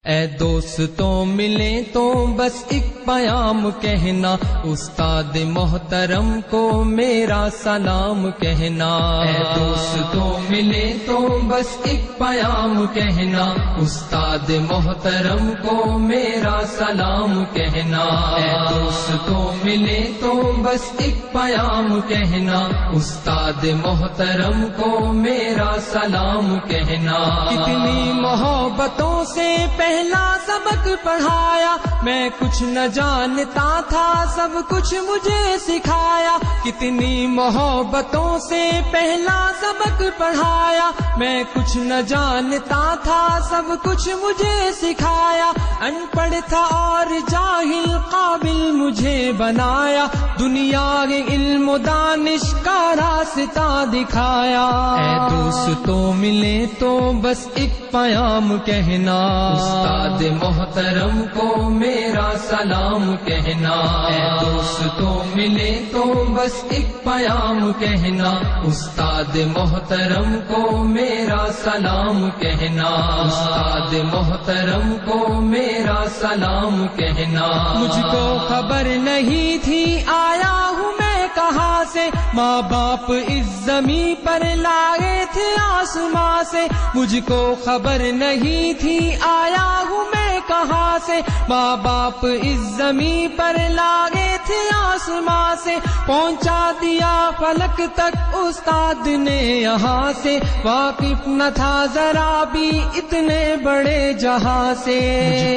اے دوستوں ملیں تو بس ایک پیام کہنا، استاد محترم کو میرا سلام کہنا۔ اے دوستوں ملیں تو بس ایک پیام کہنا، استاد محترم کو میرا سلام کہنا۔ اے دوستوں ملیں تو بس ایک پیام کہنا، استاد محترم کو میرا سلام کہنا۔ کتنی محبتوں سے پہلا سبق پڑھایا، میں کچھ نہ جانتا تھا سب کچھ مجھے سکھایا۔ کتنی محبتوں سے پہلا سبق پڑھایا، میں کچھ نہ جانتا تھا سب کچھ مجھے سکھایا۔ ان پڑھ تھا اور جاہل قابل مجھے بنایا، دنیا کے علم و دانش کا راستہ دکھایا۔ اے دوستوں ملے تو بس ایک پیام کہنا، استاد محترم کو میرا سلام کہنا۔ اے دوستوں ملے تو بس ایک پیام کہنا، استاد محترم کو میرا سلام کہنا۔ استاد محترم کو میرا سلام کہنا۔ مجھ کو خبر نہیں تھی آیا ہوں میں کہاں سے، ماں باپ اس زمین پر لائے تھے آسماں سے۔ مجھ کو خبر نہیں تھی آیا ہوں میں کہاں سے، ماں باپ اس زمین پر لائے تھے آسماں سے۔ پہنچا دیا فلک تک استاد نے یہاں سے، واقف نہ تھا ذرا بھی اتنے بڑے جہاں سے۔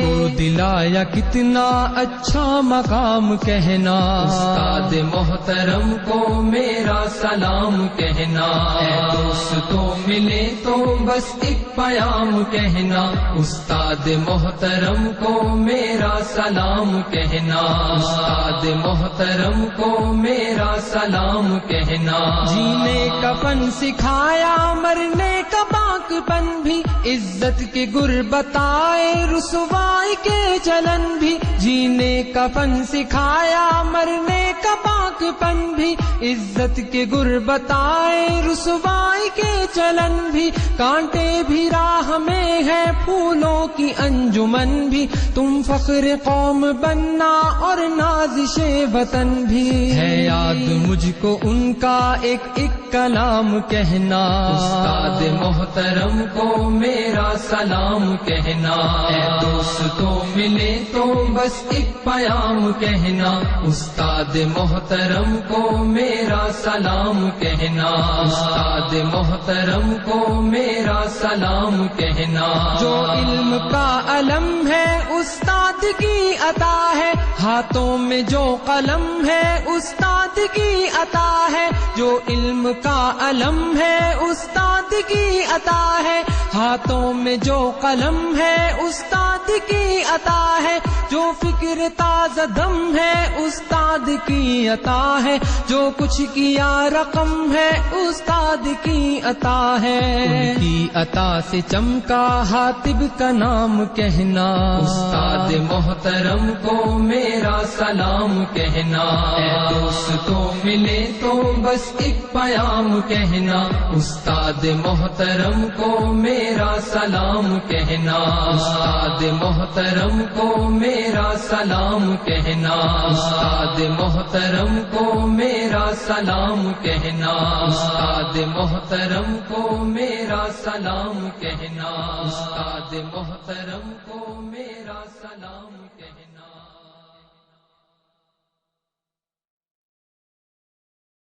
مجھ کو دلایا کتنا اچھا مقام کہنا، استاد محترم کو میرا سلام کہنا۔ اے دوستوں ملے تو بس ایک پیام کہنا، استاد محترم کو میرا سلام کہنا۔ استاد محترم کو میرا سلام کہنا۔ جینے کا فن سکھایا، مرنے کا باک پن بھی، عزت کے گر بتائے رسوائی کے چلن بھی۔ جینے کا فن سکھایا، مرنے کا باک پن بھی، عزت کے گر بتائے رسوائی کے چلن بھی۔ کانٹے بھی راہ میں ہے، پھولوں کی انجمن بھی، تم فخر قوم بننا اور نازش وطن بھی۔ ہے یاد مجھ کو ان کا ایک ایک کلام کہنا، استاد محترم کو میرا سلام کہنا۔ اے دوستوں ملے تو بس ایک پیام کہنا، استاد محترم کو میرا سلام کہنا۔ استاد محترم کو میرا سلام کہنا۔ جو علم کا علم ہے استاد کی عطا ہے، ہاتھوں میں جو قلم ہے استاد کی عطا ہے۔ جو علم کا علم ہے استاد کی عطا ہے، ہاتھوں میں جو قلم ہے استاد کی عطا ہے۔ جو فکر تازہ دم ہے استاد کی عطا ہے، جو کچھ کیا رقم ہے استاد کی عطا ہے۔ ان کی عطا سے چمکا حاتب کا نام کہنا، استاد محترم کو میرا سلام کہنا۔ اے دوستوں ملے تو بس ایک پیام کہنا، استاد محترم کو میرا سلام کہنا۔ استاد محترم کو میرا سلام کہنا۔ استاد محترم کو میرا سلام کہنا۔ استاد محترم کو میرا سلام کہنا۔ استاد محترم کو میرا سلام کہنا۔